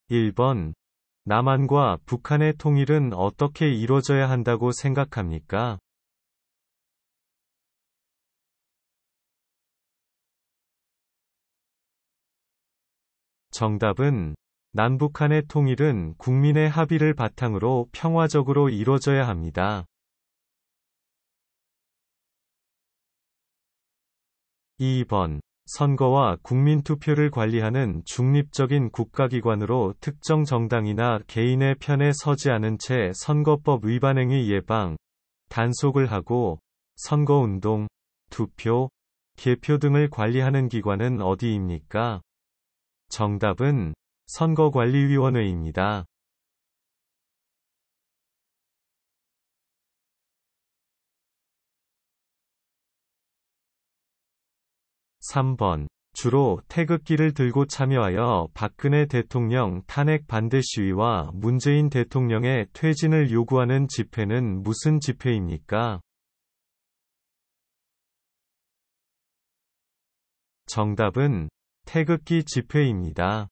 1번. 남한과 북한의 통일은 어떻게 이루어져야 한다고 생각합니까? 정답은 남북한의 통일은 국민의 합의를 바탕으로 평화적으로 이루어져야 합니다. 2번. 선거와 국민투표를 관리하는 중립적인 국가기관으로 특정 정당이나 개인의 편에 서지 않은 채 선거법 위반 행위 예방, 단속을 하고 선거운동, 투표, 개표 등을 관리하는 기관은 어디입니까? 정답은 선거관리위원회입니다. 3번. 주로 태극기를 들고 참여하여 박근혜 대통령 탄핵 반대 시위와 문재인 대통령의 퇴진을 요구하는 집회는 무슨 집회입니까? 정답은 태극기 집회입니다.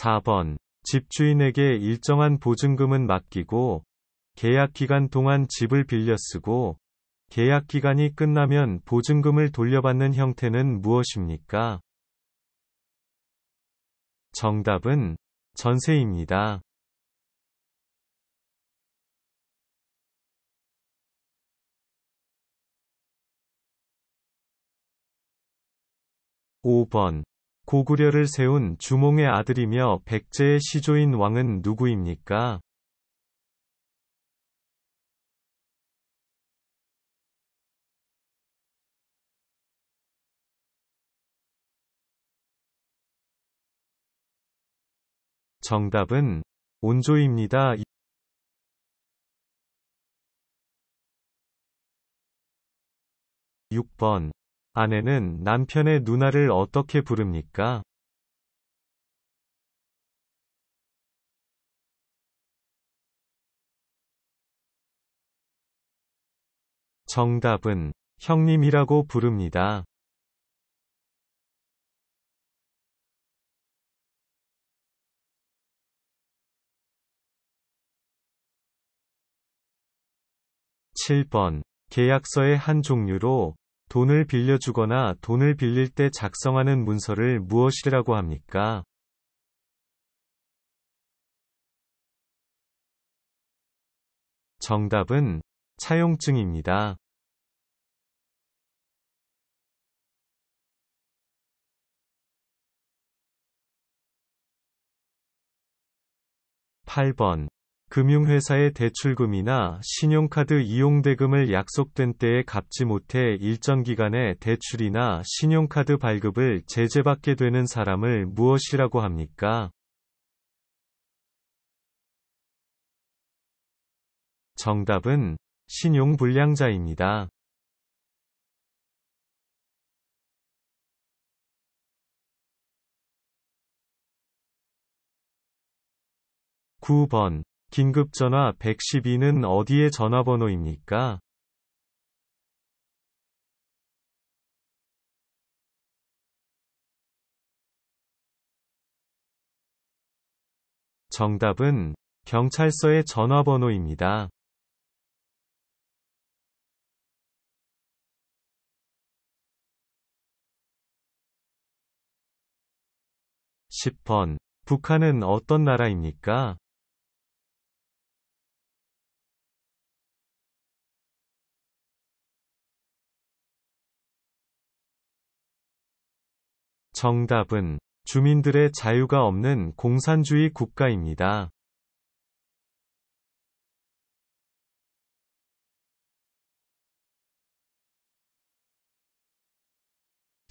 4번. 집주인에게 일정한 보증금은 맡기고 계약 기간 동안 집을 빌려 쓰고 계약 기간이 끝나면 보증금을 돌려받는 형태는 무엇입니까? 정답은 전세입니다. 5번. 고구려를 세운 주몽의 아들이며 백제의 시조인 왕은 누구입니까? 정답은 온조입니다. 6번. 아내는 남편의 누나를 어떻게 부릅니까? 정답은 형님이라고 부릅니다. 7번. 계약서의 한 종류로 돈을 빌려주거나 돈을 빌릴 때 작성하는 문서를 무엇이라고 합니까? 정답은 차용증입니다. 8번. 금융회사의 대출금이나 신용카드 이용대금을 약속된 때에 갚지 못해 일정 기간에 대출이나 신용카드 발급을 제재받게 되는 사람을 무엇이라고 합니까? 정답은 신용불량자입니다. 9번. 긴급전화 112는 어디의 전화번호입니까? 정답은 경찰서의 전화번호입니다. 10번. 북한은 어떤 나라입니까? 정답은 주민들의 자유가 없는 공산주의 국가입니다.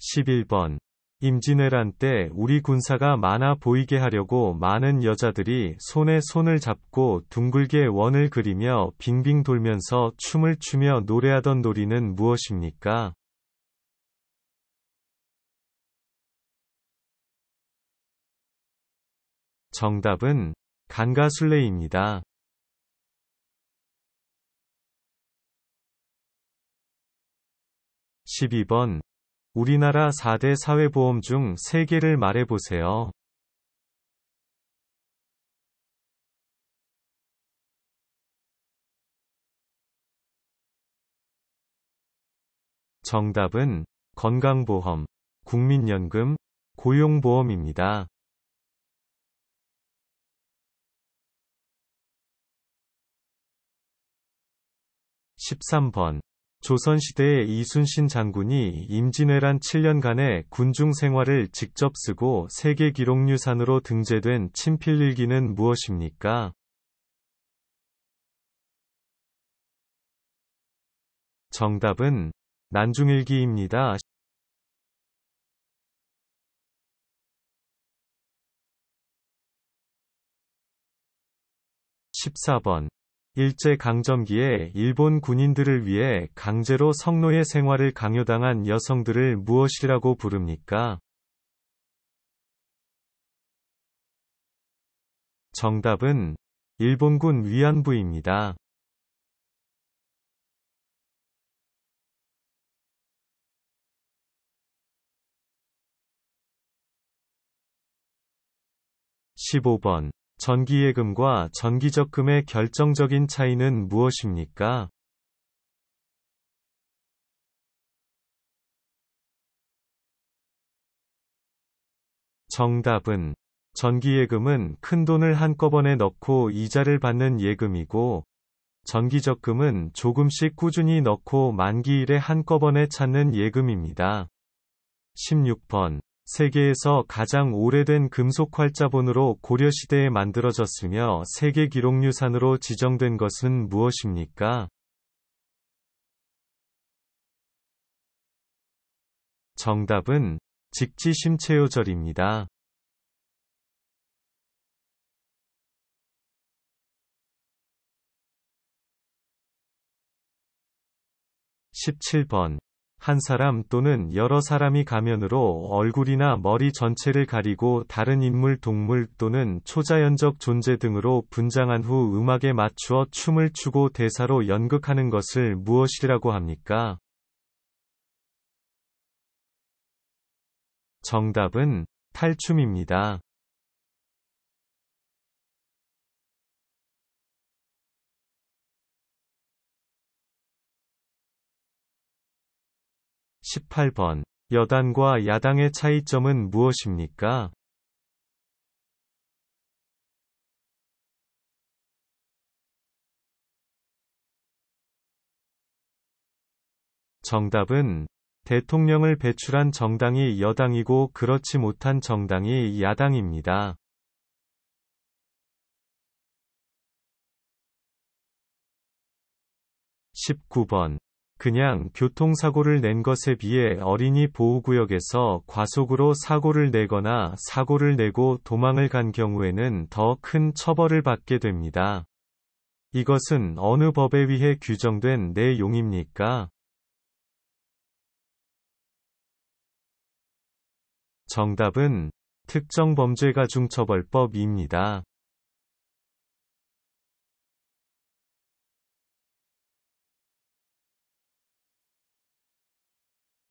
11번. 임진왜란 때 우리 군사가 많아 보이게 하려고 많은 여자들이 손에 손을 잡고 둥글게 원을 그리며 빙빙 돌면서 춤을 추며 노래하던 놀이는 무엇입니까? 정답은 강가술래입니다. 12번. 우리나라 4대 사회보험 중 3개를 말해보세요. 정답은 건강보험, 국민연금, 고용보험입니다. 13번. 조선시대의 이순신 장군이 임진왜란 7년간의 군중 생활을 직접 쓰고 세계기록유산으로 등재된 친필일기는 무엇입니까? 정답은 난중일기입니다. 14번. 일제강점기에 일본 군인들을 위해 강제로 성노예 생활을 강요당한 여성들을 무엇이라고 부릅니까? 정답은 일본군 위안부입니다. 15번. 전기예금과 정기적금의 결정적인 차이는 무엇입니까? 정답은 전기예금은 큰돈을 한꺼번에 넣고 이자를 받는 예금이고, 정기적금은 조금씩 꾸준히 넣고 만기일에 한꺼번에 찾는 예금입니다. 16번. 세계에서 가장 오래된 금속 활자본으로 고려시대에 만들어졌으며 세계기록유산으로 지정된 것은 무엇입니까? 정답은 직지심체요절입니다. 17번. 한 사람 또는 여러 사람이 가면으로 얼굴이나 머리 전체를 가리고 다른 인물, 동물 또는 초자연적 존재 등으로 분장한 후 음악에 맞추어 춤을 추고 대사로 연극하는 것을 무엇이라고 합니까? 정답은 탈춤입니다. 18번. 여당과 야당의 차이점은 무엇입니까? 정답은 대통령을 배출한 정당이 여당이고 그렇지 못한 정당이 야당입니다. 19번. 그냥 교통사고를 낸 것에 비해 어린이 보호구역에서 과속으로 사고를 내거나 사고를 내고 도망을 간 경우에는 더 큰 처벌을 받게 됩니다. 이것은 어느 법에 의해 규정된 내용입니까? 정답은 특정범죄가중처벌법입니다.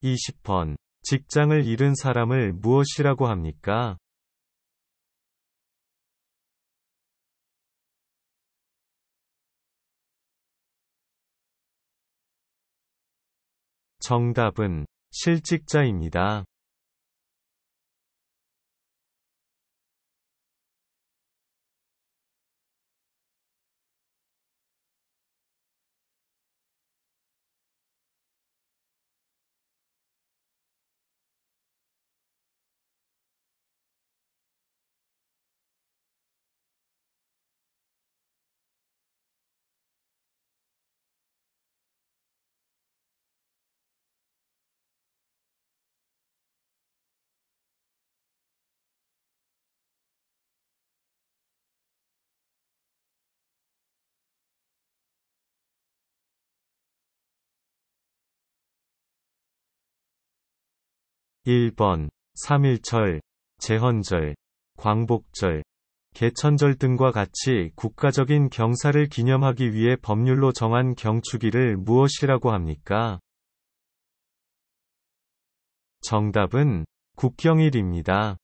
20번. 직장을 잃은 사람을 무엇이라고 합니까? 정답은 실직자입니다. 1번. 3.1절, 제헌절, 광복절, 개천절 등과 같이 국가적인 경사를 기념하기 위해 법률로 정한 경축일을 무엇이라고 합니까? 정답은 국경일입니다.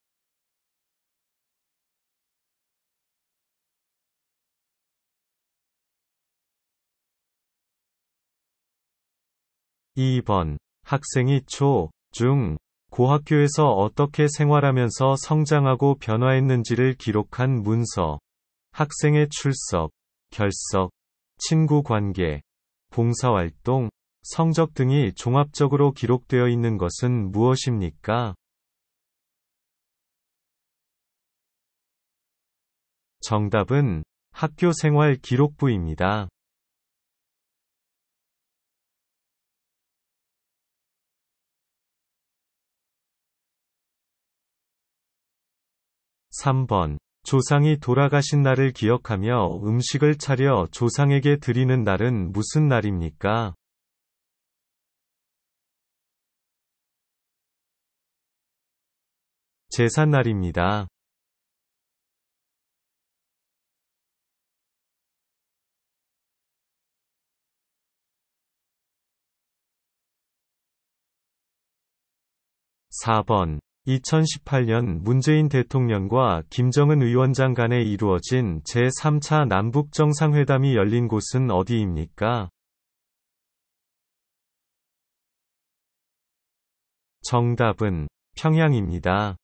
2번. 학생이 초, 중, 고학교에서 어떻게 생활하면서 성장하고 변화했는지를 기록한 문서. 학생의 출석, 결석, 친구 관계, 봉사활동, 성적 등이 종합적으로 기록되어 있는 것은 무엇입니까? 정답은 학교생활 기록부입니다. 3번. 조상이 돌아가신 날을 기억하며 음식을 차려 조상에게 드리는 날은 무슨 날입니까? 제삿날입니다. 4번. 2018년 문재인 대통령과 김정은 위원장 간에 이루어진 제3차 남북정상회담이 열린 곳은 어디입니까? 정답은 평양입니다.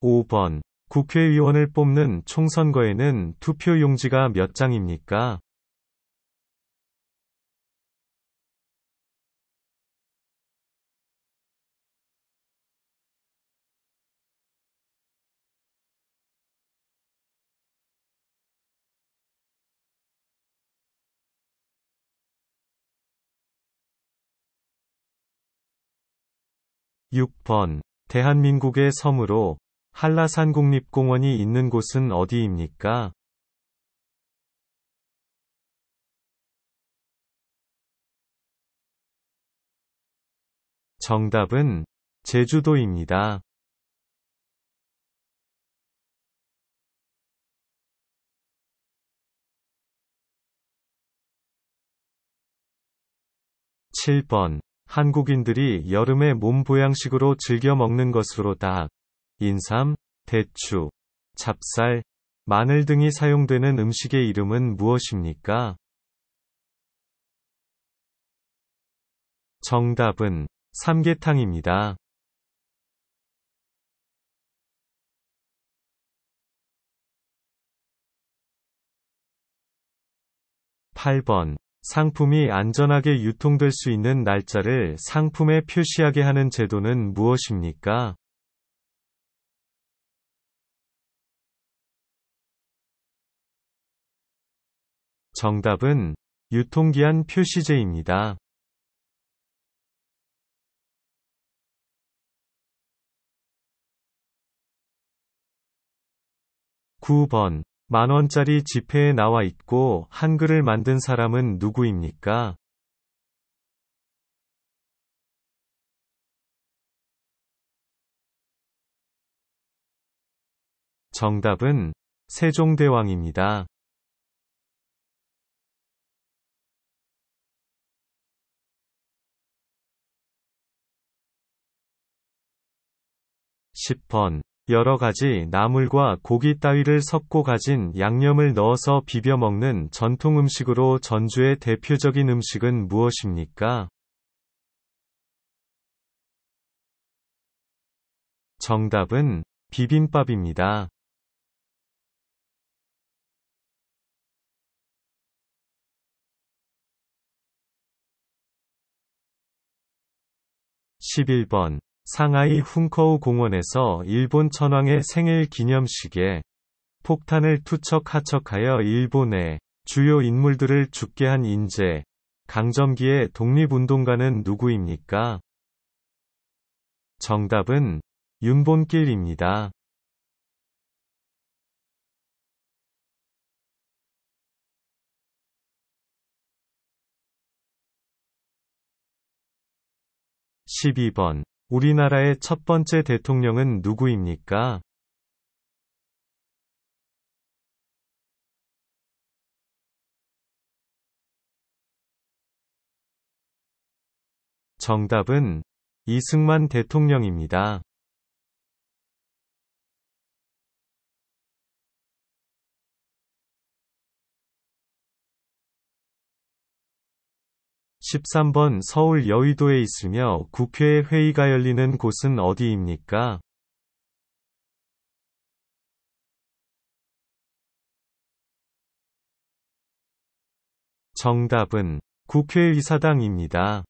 5번. 국회의원을 뽑는 총선거에는 투표용지가 몇 장입니까? (6번) 대한민국의 섬으로 한라산 국립공원이 있는 곳은 어디입니까? 정답은 제주도입니다. 7번. 한국인들이 여름에 몸 보양식으로 즐겨 먹는 것으로 닭, 인삼, 대추, 찹쌀, 마늘 등이 사용되는 음식의 이름은 무엇입니까? 정답은 삼계탕입니다. 8번. 상품이 안전하게 유통될 수 있는 날짜를 상품에 표시하게 하는 제도는 무엇입니까? 정답은 유통기한 표시제입니다. 9번. 만원짜리 지폐에 나와 있고 한글을 만든 사람은 누구입니까? 정답은 세종대왕입니다. 10번. 여러 가지 나물과 고기 따위를 섞고 가진 양념을 넣어서 비벼 먹는 전통 음식으로 전주의 대표적인 음식은 무엇입니까? 정답은 비빔밥입니다. 11번. 상하이 훈커우 공원에서 일본 천황의 생일 기념식에 폭탄을 투척 하척하여 일본의 주요 인물들을 죽게 한 인재, 강점기의 독립운동가는 누구입니까? 정답은 윤본길입니다. 12번. 우리나라의 첫 번째 대통령은 누구입니까? 정답은 이승만 대통령입니다. 13번 서울 여의도에 있으며 국회 회의가 열리는 곳은 어디입니까? 정답은 국회의사당입니다.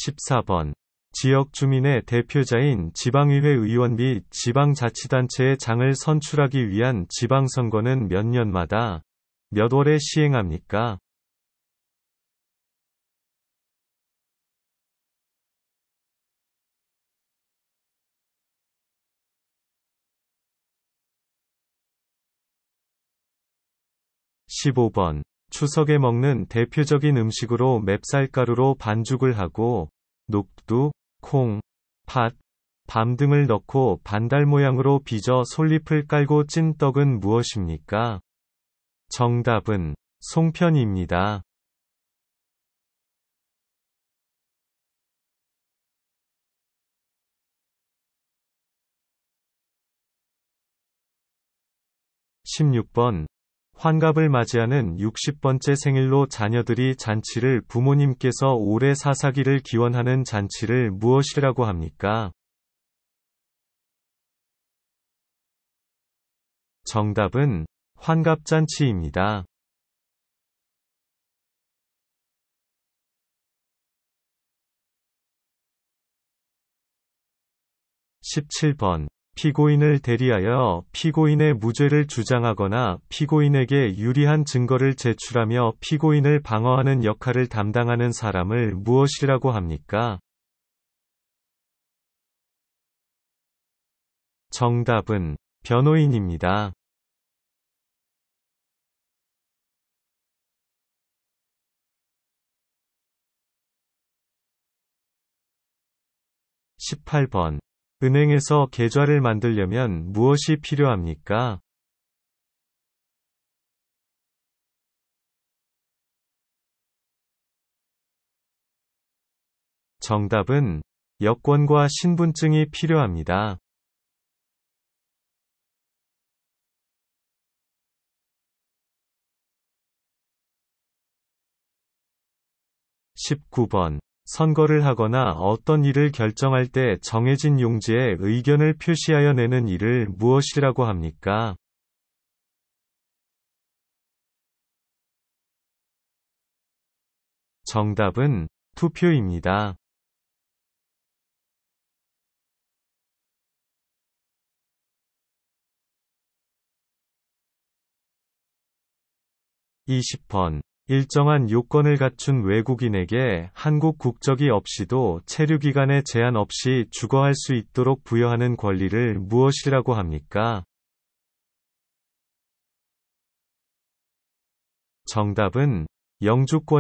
14번 지역 주민의 대표자인 지방의회 의원 및 지방자치단체의 장을 선출하기 위한 지방선거는 몇 년마다 몇 월에 시행합니까? (15번) 추석에 먹는 대표적인 음식으로 맵쌀가루로 반죽을 하고 녹두, 콩, 팥, 밤 등을 넣고 반달 모양으로 빚어 솔잎을 깔고 찐 떡은 무엇입니까? 정답은 송편입니다. 16번 환갑을 맞이하는 60번째 생일로 자녀들이 잔치를 부모님께서 오래 사사기를 기원하는 잔치를 무엇이라고 합니까? 정답은 환갑잔치입니다. 17번 피고인을 대리하여 피고인의 무죄를 주장하거나 피고인에게 유리한 증거를 제출하며 피고인을 방어하는 역할을 담당하는 사람을 무엇이라고 합니까? 정답은 변호인입니다. 18번 은행에서 계좌를 만들려면 무엇이 필요합니까? 정답은 여권과 신분증이 필요합니다. 19번 선거를 하거나 어떤 일을 결정할 때 정해진 용지에 의견을 표시하여 내는 일을 무엇이라고 합니까? 정답은 투표입니다. 20번 일정한 요건을 갖춘 외국인에게 한국 국적이 없이도 체류기간에 제한 없이 주거할 수 있도록 부여하는 권리를 무엇이라고 합니까? 정답은 영주권입니다.